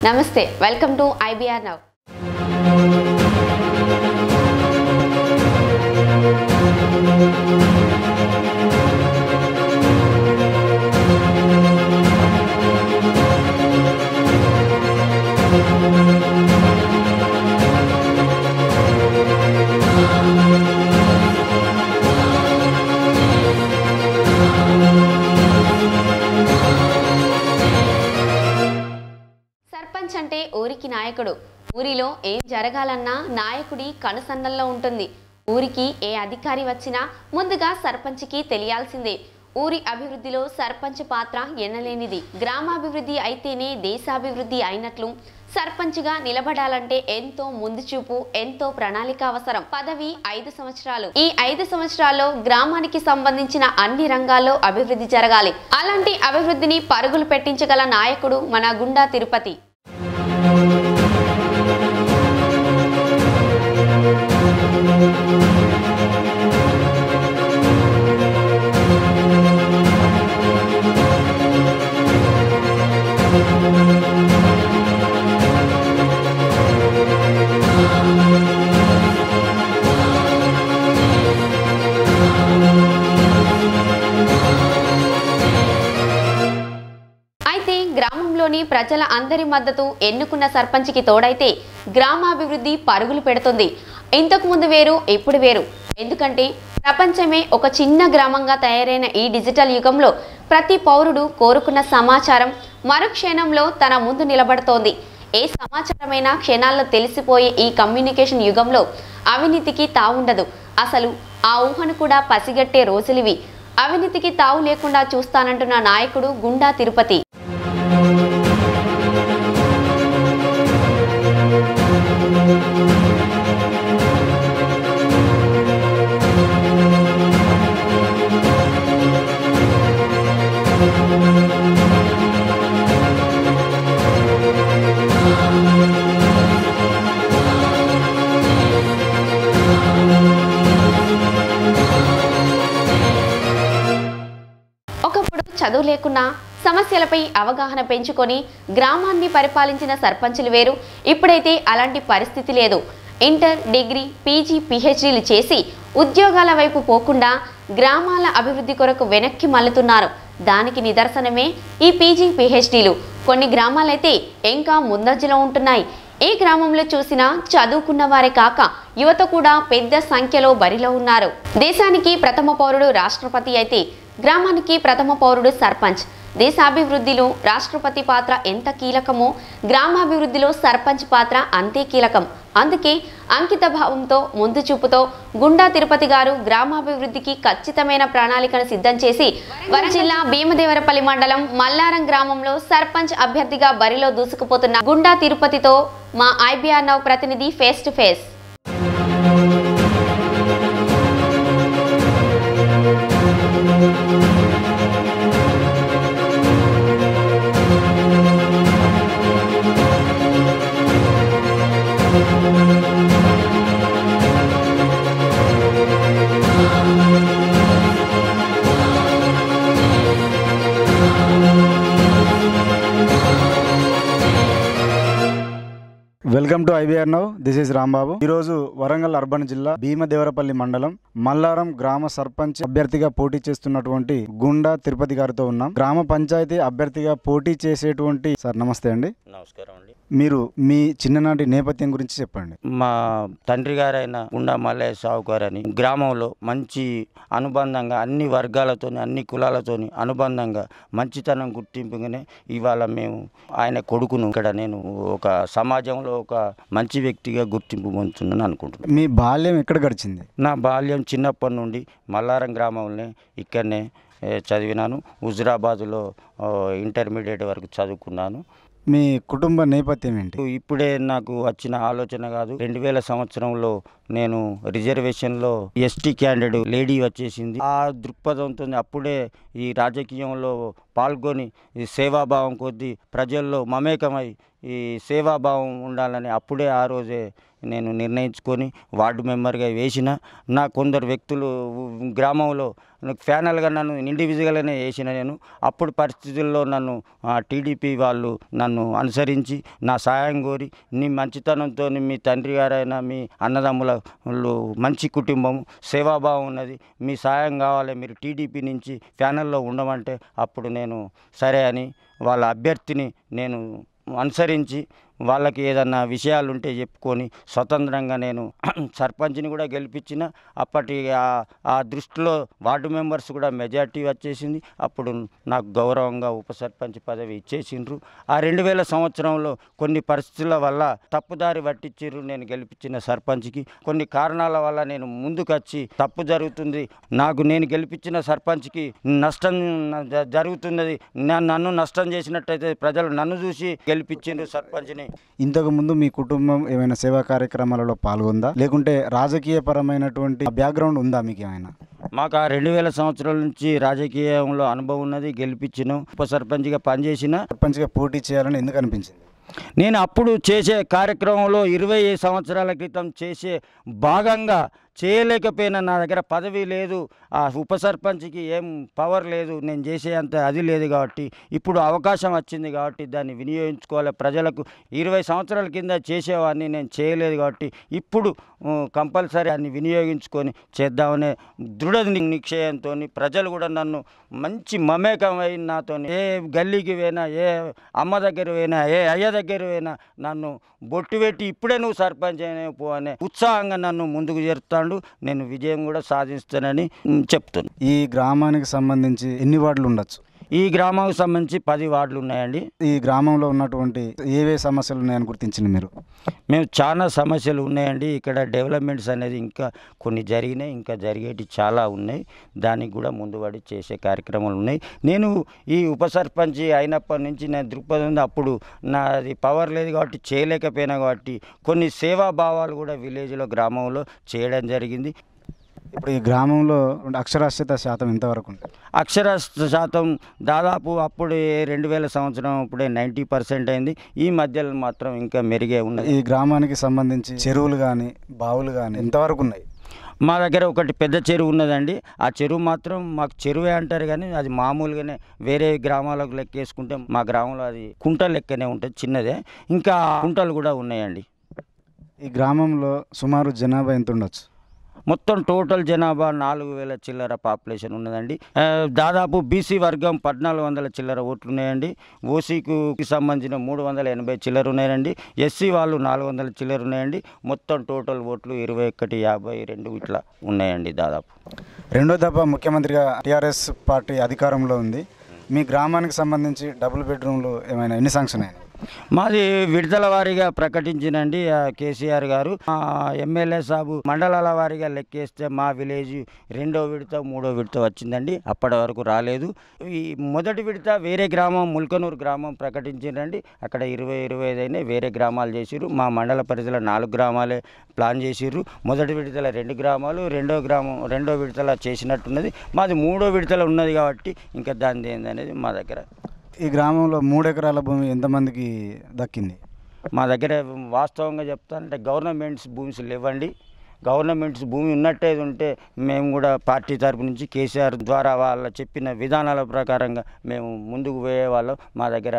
నమస్తే, welcome to IBR Now. Sarpanch అంటే ఊరికి నాయకుడు. ఊరిలో ఏం జరగాలన్నా నాయకుడి కనుసన్నల్లో ఉంటుంది. ఊరికి ఏ అధికారి వచ్చినా ముందుగా సర్పంచ్కి తెలియాల్సిందే. ఊరి అభివృద్ధిలో సర్పంచ్ పాత్ర ఎన్నలేనిది. గ్రామాభివృద్ధి అయితేనే దేశాభివృద్ధి అయినట్లు సర్పంచ్గా నిలబడాలంటే ఎంతో ముందు చూపు, ఎంతో ప్రణాళిక అవసరం. పదవి 5 సంవత్సరాలు. ఈ 5 సంవత్సరాల్లో గ్రామానికి సంబంధించిన అన్ని రంగాల్లో అభివృద్ధి జరగాలి. అలాంటి అభివృద్ధిని పరుగులు పెట్టించగల నాయకుడు మన గుండా తిరుపతి. అయితే గ్రామంలోని ప్రజల అందరి మద్దతు ఎన్నుకున్న సర్పంచ్కి తోడైతే గ్రామాభివృద్ధి పరుగులు పెడుతుంది. ఇంతకు ముందు వేరు, ఇప్పుడు వేరు. ఎందుకంటే ప్రపంచమే ఒక చిన్న గ్రామంగా తయారైన ఈ డిజిటల్ యుగంలో ప్రతి పౌరుడు కోరుకున్న సమాచారం మరుక్షణంలో తన ముందు నిలబడుతోంది. ఏ సమాచారమైనా క్షణాల్లో తెలిసిపోయే ఈ కమ్యూనికేషన్ యుగంలో అవినీతికి తావుండదు. అసలు ఆ ఊహను కూడా పసిగట్టే రోజులివి. అవినీతికి తావు లేకుండా చూస్తానంటున్న నాయకుడు గుండా తిరుపతి. ఒకప్పుడు చదువు లేకున్నా సమస్యలపై అవగాహన పెంచుకొని గ్రామాన్ని పరిపాలించిన సర్పంచులు వేరు. ఇప్పుడైతే అలాంటి పరిస్థితి లేదు. ఇంటర్, డిగ్రీ, PG, PhDలు చేసి ఉద్యోగాల వైపు పోకుండా గ్రామాల అభివృద్ధి కొరకు వెనక్కి మల్లుతున్నారు. దానికి నిదర్శనమే ఈ PG, PhDలు. కొన్ని గ్రామాలైతే ఇంకా ముందంజలో ఉంటున్నాయి. ఏ గ్రామంలో చూసినా చదువుకున్న వారే కాక యువత కూడా పెద్ద సంఖ్యలో బరిలో ఉన్నారు. దేశానికి ప్రథమ పౌరుడు రాష్ట్రపతి అయితే గ్రామానికి ప్రథమ పౌరుడు సర్పంచ్. దేశాభివృద్ధిలో రాష్ట్రపతి పాత్ర ఎంత కీలకమో గ్రామాభివృద్ధిలో సర్పంచ్ పాత్ర అంతే కీలకం. అందుకే అంకిత భావంతో, ముందు చూపుతో గుండా తిరుపతి గారు గ్రామాభివృద్ధికి ఖచ్చితమైన ప్రణాళికను సిద్ధం చేసి వరంగల్ జిల్లా భీమదేవరపల్లి మండలం మల్లారం గ్రామంలో సర్పంచ్ అభ్యర్థిగా బరిలో దూసుకుపోతున్న గుండా తిరుపతితో మా IBR Now ప్రతినిధి face to face. Welcome to IBR Now. This is Rambabu. ఈరోజు వరంగల్ అర్బన్ జిల్లా భీమదేవరపల్లి మండలం మల్లారం గ్రామ సర్పంచ్ అభ్యర్థిగా పోటీ చేస్తున్నటువంటి గుండా తిరుపతి గారితో ఉన్నాం. గ్రామ పంచాయతీ అభ్యర్థిగా పోటీ చేసేటువంటి సార్, నమస్తే అండి. నమస్కారం అండి. మీరు మీ చిన్ననాటి నేపథ్యం గురించి చెప్పండి. మా తండ్రి గారైన గుండా మల్లయ్య సావుకారు అని గ్రామంలో మంచి అనుబంధంగా అన్ని వర్గాలతోని, అన్ని కులాలతోని అనుబంధంగా మంచితనం గుర్తింపుగానే ఇవాళ మేము ఆయన కొడుకును ఇక్కడ నేను ఒక సమాజంలో ఒక మంచి వ్యక్తిగా గుర్తింపు పొందుతున్నాను అనుకుంటున్నాను. మీ బాల్యం ఎక్కడ గడిచింది? నా బాల్యం చిన్నప్పటి నుండి మల్లారం గ్రామంలో ఇక్కడనే చదివినాను. హుజురాబాదులో ఇంటర్మీడియట్ వరకు చదువుకున్నాను. మీ కుటుంబ నేపథ్యం ఏంటి? ఇప్పుడే నాకు వచ్చిన ఆలోచన కాదు. 2000 సంవత్సరంలో నేను రిజర్వేషన్లో ST క్యాండిడేట్ లేడీ వచ్చేసింది. ఆ దృక్పథంతో అప్పుడే ఈ రాజకీయంలో పాల్గొని ఈ సేవాభావం కొద్దీ ప్రజల్లో మమేకమై ఈ సేవాభావం ఉండాలని అప్పుడే ఆ రోజే నేను నిర్ణయించుకొని వార్డు మెంబర్గా వేసిన. నా కొందరు వ్యక్తులు గ్రామంలో ఫ్యానల్గా నన్ను ఇండివిజువల్గానే వేసిన. నేను అప్పుడు పరిస్థితుల్లో నన్ను టీడీపీ వాళ్ళు నన్ను అనుసరించి నా సాయం కోరి, నీ మంచితనంతో మీ తండ్రి గారైనా మీ అన్నదమ్ములు మంచి కుటుంబం, సేవాభావం ఉన్నది, మీ సాయం కావాలి, మీరు టీడీపీ నుంచి ఫ్యానల్లో ఉండమంటే అప్పుడు నేను సరే అని వాళ్ళ అభ్యర్థిని నేను అనుసరించి వాళ్ళకి ఏదన్నా విషయాలు ఉంటే చెప్పుకొని స్వతంత్రంగా నేను సర్పంచ్ని కూడా గెలిపించిన. అప్పటి ఆ దృష్టిలో వార్డు మెంబర్స్ కూడా మెజార్టీ వచ్చేసింది. అప్పుడు నాకు గౌరవంగా ఉప సర్పంచ్ పదవి ఇచ్చేసిండ్రు. ఆ 2000 సంవత్సరంలో కొన్ని పరిస్థితుల వల్ల తప్పుదారి పట్టించారు నేను గెలిపించిన సర్పంచ్కి. కొన్ని కారణాల వల్ల నేను ముందుకు వచ్చి తప్పు జరుగుతుంది, నాకు నేను గెలిపించిన సర్పంచ్కి నష్టం జరుగుతున్నది, నన్ను నష్టం చేసినట్టయితే ప్రజలు నన్ను చూసి గెలిపించిండ్రు సర్పంచ్ని. ఇంతకు ముందు మీ కుటుంబం ఏమైనా సేవా కార్యక్రమాలలో పాల్గొందా, లేకుంటే రాజకీయ పరమైనటువంటి బ్యాక్గ్రౌండ్ ఉందా మీకు ఏమైనా? మాకు ఆ 2000 సంవత్సరాల నుంచి రాజకీయంలో అనుభవం ఉన్నది, గెలిపించిన ఉప సర్పంచ్గా పనిచేసిన. సర్పంచ్గా పోటీ చేయాలని ఎందుకు అనిపించింది? నేను అప్పుడు చేసే కార్యక్రమంలో 20 సంవత్సరాల క్రితం చేసే భాగంగా చేయలేకపోయినా, నా దగ్గర పదవి లేదు, ఆ ఉప సర్పంచ్కి ఏం పవర్ లేదు, నేను చేసే అంత అది లేదు కాబట్టి ఇప్పుడు అవకాశం వచ్చింది కాబట్టి దాన్ని వినియోగించుకోవాలి. ప్రజలకు 20 సంవత్సరాల కింద చేసేవాడిని, నేను చేయలేదు కాబట్టి ఇప్పుడు కంపల్సరీ అన్ని వినియోగించుకొని చేద్దామనే దృఢ నిశ్చయంతో ప్రజలు కూడా నన్ను మంచి మమేకమై నాతో ఏ గల్లీకి పోయినా, ఏ అమ్మ దగ్గర పోయినా, ఏ అయ్య దగ్గర పోయినా నన్ను బొట్టు పెట్టి ఇప్పుడే నువ్వు సర్పంచ్ పో అనే ఉత్సాహంగా నన్ను ముందుకు జరుపుతాను. నేను విజయం కూడా సాధిస్తానని చెప్తున్నాను. ఈ గ్రామానికి సంబంధించి ఎన్ని వార్డులు ఉండొచ్చు? ఈ గ్రామానికి సంబంధించి 10 వార్డులు ఉన్నాయండి. ఈ గ్రామంలో ఉన్నటువంటి ఏవే సమస్యలు ఉన్నాయని గుర్తించింది మీరు? మేము చాలా సమస్యలు ఉన్నాయండి. ఇక్కడ డెవలప్మెంట్స్ అనేది ఇంకా కొన్ని జరిగినాయి, ఇంకా జరిగేటి చాలా ఉన్నాయి. దానికి కూడా ముందుపడి చేసే కార్యక్రమాలు ఉన్నాయి. నేను ఈ ఉప సర్పంచ్ అయినప్పటి నుంచి నేను దృక్పథం ఉంది, అప్పుడు నాది పవర్ లేదు కాబట్టి చేయలేకపోయినా కాబట్టి కొన్ని సేవాభావాలు కూడా విలేజ్లో గ్రామంలో చేయడం జరిగింది. ఇప్పుడు ఈ గ్రామంలో అక్షరాస్యత శాతం ఎంతవరకు ఉంటుంది? అక్షరాస్యత శాతం దాదాపు అప్పుడు 2000 సంవత్సరం అప్పుడే 90% అయింది. ఈ మధ్యలో మాత్రం ఇంకా మెరుగే ఉన్నది. ఈ గ్రామానికి సంబంధించి చెరువులు కానీ బావులు కానీ ఎంతవరకు ఉన్నాయి? మా దగ్గర ఒకటి పెద్ద చెరువు ఉన్నదండి. ఆ చెరువు మాత్రం మాకు చెరువే అంటారు కానీ అది మామూలుగానే వేరే గ్రామాలకు లెక్కేసుకుంటే మా గ్రామంలో అది కుంట లెక్కనే ఉంటుంది, చిన్నదే. ఇంకా కుంటలు కూడా ఉన్నాయండి. ఈ గ్రామంలో సుమారు జనాభా ఎంత ఉండొచ్చు? మొత్తం టోటల్ జనాభా 4000 చిల్లర పాపులేషన్ ఉన్నదండి. దాదాపు బీసీ వర్గం 1400 చిల్లర ఓట్లు ఉన్నాయండి. ఓసీకి సంబంధించిన 380 చిల్లర ఉన్నాయండి. ఎస్సీ వాళ్ళు 400 చిల్లర ఉన్నాయండి. మొత్తం టోటల్ ఓట్లు 2152 ఇట్లా ఉన్నాయండి. దాదాపు రెండో దఫా ముఖ్యమంత్రిగా టీఆర్ఎస్ పార్టీ అధికారంలో ఉంది. మీ గ్రామానికి సంబంధించి డబుల్ బెడ్రూమ్లు ఏమైనా ఎన్ని శాంక్షన్ అయినాయి? మాది విడతల వారీగా ప్రకటించినండి కేసీఆర్ గారు. ఎమ్మెల్యే సాబు మండలాల వారీగా లెక్కేస్తే మా విలేజ్ 2వ విడత 3వ విడత వచ్చిందండి. అప్పటి వరకు రాలేదు. ఈ మొదటి విడత వేరే గ్రామం ముల్కనూరు గ్రామం ప్రకటించిందండి. అక్కడ 20-25 అయినాయి, వేరే గ్రామాలు చేసిర్రు. మా మండల పరిధిలో 4 గ్రామాలే ప్లాన్ చేసిర్రు. మొదటి విడతల 2 గ్రామాలు, రెండో విడతల చేసినట్టున్నది. మాది 3వ విడతల ఉన్నది కాబట్టి ఇంకా దాని ఏందనేది మా దగ్గర. ఈ గ్రామంలో 3 ఎకరాల భూమి ఎంతమందికి దక్కింది? మా దగ్గర వాస్తవంగా చెప్తానంటే గవర్నమెంట్స్ భూమిస్ లేవండి. గవర్నమెంట్స్ భూమి ఉన్నట్టే ఉంటే మేము కూడా పార్టీ తరపు నుంచి కేసీఆర్ ద్వారా వాళ్ళ చెప్పిన విధానాల ప్రకారంగా మేము ముందుకు పోయేవాళ్ళం. మా దగ్గర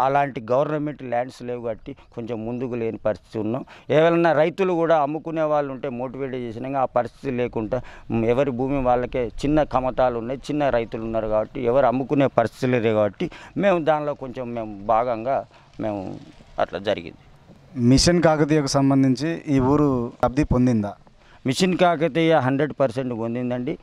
అలాంటి గవర్నమెంట్ ల్యాండ్స్ లేవు కాబట్టి కొంచెం ముందుకు లేని పరిస్థితి ఉన్నాం. ఏవైనా రైతులు కూడా అమ్ముకునే వాళ్ళు ఉంటే మోటివేట్ చేసినాక ఆ పరిస్థితి లేకుండా ఎవరి భూమి వాళ్ళకే చిన్న కమతాలు ఉన్నాయి, చిన్న రైతులు ఉన్నారు కాబట్టి ఎవరు అమ్ముకునే పరిస్థితి లేదు కాబట్టి మేము దానిలో కొంచెం భాగంగా అట్లా జరిగింది. మిషన్ కాకతీయకు సంబంధించి ఈ ఊరు లబ్ధి పొందిందా? మిషన్ కాకతీయ 100% పొందిందండి.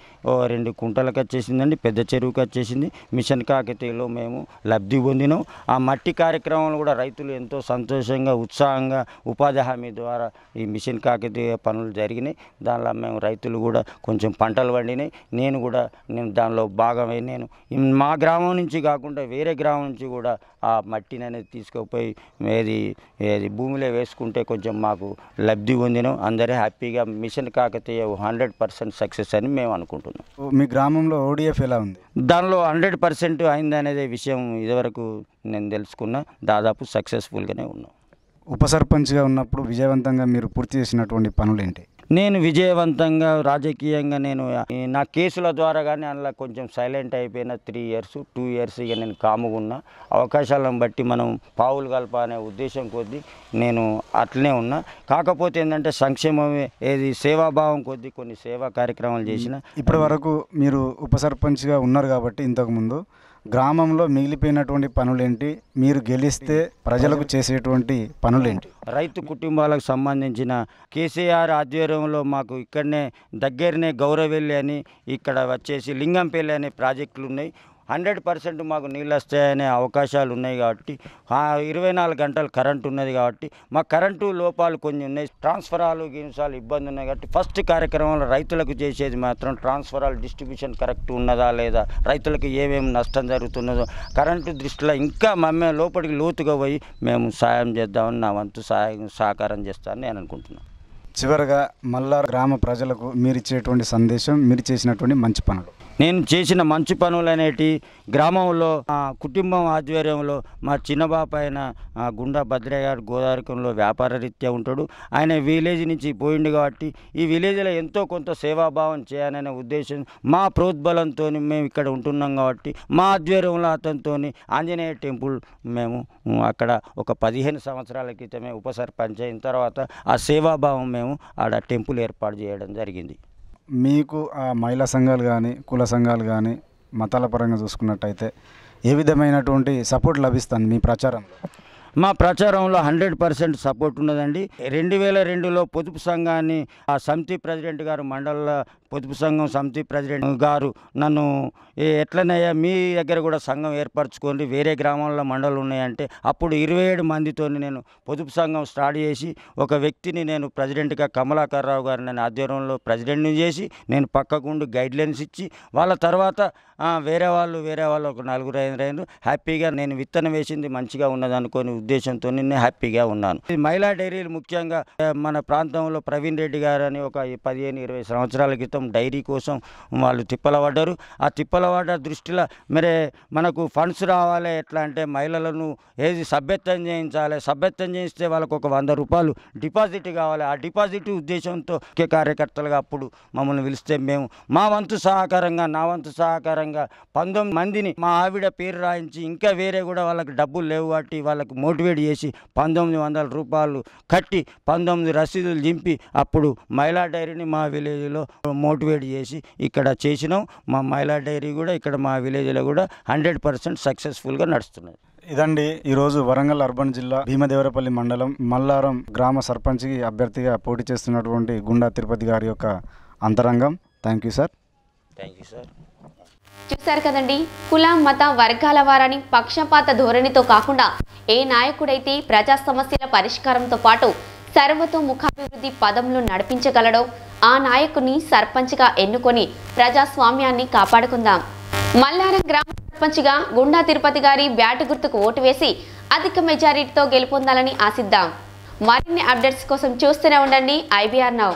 2 కుంటలకు వచ్చేసిందండి, పెద్ద చెరువుకి వచ్చేసింది. మిషన్ కాకతీయలో మేము లబ్ధి పొందినాం. ఆ మట్టి కార్యక్రమాలు కూడా రైతులు ఎంతో సంతోషంగా ఉత్సాహంగా ఉపాధి హామీ ద్వారా ఈ మిషన్ కాకతీయ పనులు జరిగినాయి. దానిలో మేము రైతులు కూడా కొంచెం పంటలు పండినాయి. నేను దానిలో భాగమై నేను మా గ్రామం నుంచి కాకుండా వేరే గ్రామం నుంచి కూడా ఆ మట్టిని అనేది తీసుకుపోయి ఏది భూమిలో వేసుకుంటే కొంచెం మాకు లబ్ధి పొందినాం. అందరూ హ్యాపీగా మిషన్ మిషన్ కాకతీయ 100% సక్సెస్ అని మేము అనుకుంటున్నాం. మీ గ్రామంలో ODF ఎలా ఉంది? దానిలో 100% అయిందనేది విషయం ఇదివరకు నేను తెలుసుకున్నా. దాదాపు సక్సెస్ఫుల్గానే ఉన్నాం. ఉప సర్పంచ్గా ఉన్నప్పుడు విజయవంతంగా మీరు పూర్తి చేసినటువంటి పనులు ఏంటి? నేను విజయవంతంగా రాజకీయంగా నేను నా కేసుల ద్వారా కానీ అందులో కొంచెం సైలెంట్ అయిపోయిన 3 years 2 years ఇక నేను కాముగున్నా. అవకాశాలను బట్టి మనం పావులు కలప అనే ఉద్దేశం కొద్దీ నేను అట్లనే ఉన్నా. కాకపోతే ఏంటంటే సంక్షేమమే ఏది సేవాభావం కొద్దీ కొన్ని సేవా కార్యక్రమాలు చేసిన. ఇప్పటి వరకు మీరు ఉప సర్పంచ్గా ఉన్నారు కాబట్టి ఇంతకుముందు గ్రామంలో మిగిలిపోయినటువంటి పనులేంటి, మీరు గెలిస్తే ప్రజలకు చేసేటువంటి పనులేంటి? రైతు కుటుంబాలకు సంబంధించిన కేసీఆర్ ఆధ్వర్యంలో మాకు ఇక్కడనే దగ్గరనే గౌరవెల్లి అని ఇక్కడ వచ్చేసి లింగంపల్లి అనే ప్రాజెక్టులు ఉన్నాయి. 100% మాకు నీళ్ళు వస్తాయనే అవకాశాలు ఉన్నాయి కాబట్టి 24 గంటలు కరెంటు ఉన్నది కాబట్టి మా కరెంటు లోపాలు కొన్ని ఉన్నాయి. ట్రాన్స్ఫరాలు గిన్సాలు ఇబ్బంది ఉన్నాయి కాబట్టి ఫస్ట్ కార్యక్రమంలో రైతులకు చేసేది మాత్రం ట్రాన్స్ఫరాలు డిస్ట్రిబ్యూషన్ కరెక్ట్ ఉన్నదా లేదా, రైతులకు ఏమేమి నష్టం జరుగుతున్నదో కరెంటు దృష్టిలో ఇంకా మమ్మే లోపలికి లోతుగా పోయి మేము సాయం చేద్దామని నా వంతు సహకారం చేస్తానని నేను అనుకుంటున్నాను. చివరగా మల్లారం గ్రామ ప్రజలకు మీరు ఇచ్చేటువంటి సందేశం, మీరు చేసినటువంటి మంచి పనులు. నేను చేసిన మంచి పనులు అనేటి గ్రామంలో కుటుంబం ఆధ్వర్యంలో మా చిన్నబాప అయిన గుండా భద్రయ్య గారు గోదావరికంలో వ్యాపార రీత్యా ఉంటాడు. ఆయన విలేజ్ నుంచి పోయిండు కాబట్టి ఈ విలేజ్లో ఎంతో కొంత సేవాభావం చేయాలనే ఉద్దేశం మా ప్రోద్బలంతో మేము ఇక్కడ ఉంటున్నాం కాబట్టి మా ఆధ్వర్యంలో అతనితో ఆంజనేయ టెంపుల్ మేము అక్కడ ఒక 15 సంవత్సరాల క్రితమే ఉప సర్పంచ్ అయిన తర్వాత ఆ సేవాభావం మేము ఆడ టెంపుల్ ఏర్పాటు చేయడం జరిగింది. మీకు మహిళా సంఘాలు కానీ కుల సంఘాలు కానీ మతాల పరంగా చూసుకున్నట్టయితే ఏ విధమైనటువంటి సపోర్ట్ లభిస్తుంది మీ ప్రచారంలో? మా ప్రచారంలో 100% సపోర్ట్ ఉన్నదండి. 2002లో పొదుపు సంఘాన్ని ఆ సమితి ప్రెసిడెంట్ గారు మండల పొదుపు సంఘం సమితి ప్రెసిడెంట్ గారు నన్ను ఎట్లనయ్యా మీ దగ్గర కూడా సంఘం ఏర్పరచుకోండి, వేరే గ్రామాల్లో మండలు ఉన్నాయంటే అప్పుడు 27 మందితో నేను పొదుపు సంఘం స్టార్ట్ చేసి ఒక వ్యక్తిని నేను ప్రెసిడెంట్గా కమలాకర్ రావు గారు నేను ఆధ్వర్యంలో ప్రెసిడెంట్ని చేసి నేను పక్కకుండి గైడ్లైన్స్ ఇచ్చి వాళ్ళ తర్వాత వేరే వాళ్ళు ఒక 4-5 హ్యాపీగా నేను విత్తనం వేసింది మంచిగా ఉన్నది అనుకోని ఉద్దేశంతో నేను హ్యాపీగా ఉన్నాను. మహిళా డైరీలు ముఖ్యంగా మన ప్రాంతంలో ప్రవీణ్ రెడ్డి గారు అని ఒక 15-20 సంవత్సరాల క్రితం డైరీ కోసం వాళ్ళు తిప్పలపడ్డారు. ఆ తిప్పలపడ్డ దృష్టిలో మరి మనకు ఫండ్స్ రావాలి, ఎట్లా అంటే మహిళలను ఏది సభ్యత్వం చేయించాలి, సభ్యత్వం చేయిస్తే వాళ్ళకు ఒక 100 రూపాయలు డిపాజిట్ కావాలి. ఆ డిపాజిట్ ఉద్దేశంతో ముఖ్య కార్యకర్తలుగా అప్పుడు మమ్మల్ని పిలిస్తే మేము మా వంతు సహకారంగా నా వంతు సహకారంగా 19 మందిని మా ఆవిడ పేరు రాయించి ఇంకా వేరే కూడా వాళ్ళకి డబ్బులు లేవు కాబట్టి వాళ్ళకు మోటివేట్ చేసి 1900 రూపాయలు కట్టి 19 రసీదులు దింపి అప్పుడు మహిళా డైరీని మా విలేజ్లో మోటివేట్ చేసి ఇక్కడ చేసినాం. మా మహిళా డైరీ కూడా ఇక్కడ మా విలేజ్లో కూడా 100% సక్సెస్ఫుల్గా నడుస్తున్నది. ఇదండి ఈరోజు వరంగల్ అర్బన్ జిల్లా భీమదేవరపల్లి మండలం మల్లారం గ్రామ సర్పంచ్కి అభ్యర్థిగా పోటీ చేస్తున్నటువంటి గుండా తిరుపతి గారి యొక్క అంతరంగం. Thank you sir. Thank you sir. చూశారు కదండి, కుల మత వర్గాల వారని పక్షపాత ధోరణితో కాకుండా ఏ నాయకుడైతే ప్రజా సమస్యల పరిష్కారంతో పాటు సర్వతోముఖాభివృద్ధి పదంలో నడిపించగలడో ఆ నాయకుని సర్పంచ్గా ఎన్నుకొని ప్రజాస్వామ్యాన్ని కాపాడుకుందాం. మల్లారం గ్రామ సర్పంచ్గా గుండా తిరుపతి గారి బ్యాటు గుర్తుకు ఓటు వేసి అధిక మెజారిటీతో గెలుపొందాలని ఆశిద్దాం. మరిన్ని అప్డేట్స్ కోసం చూస్తూనే ఉండండి IBR Now.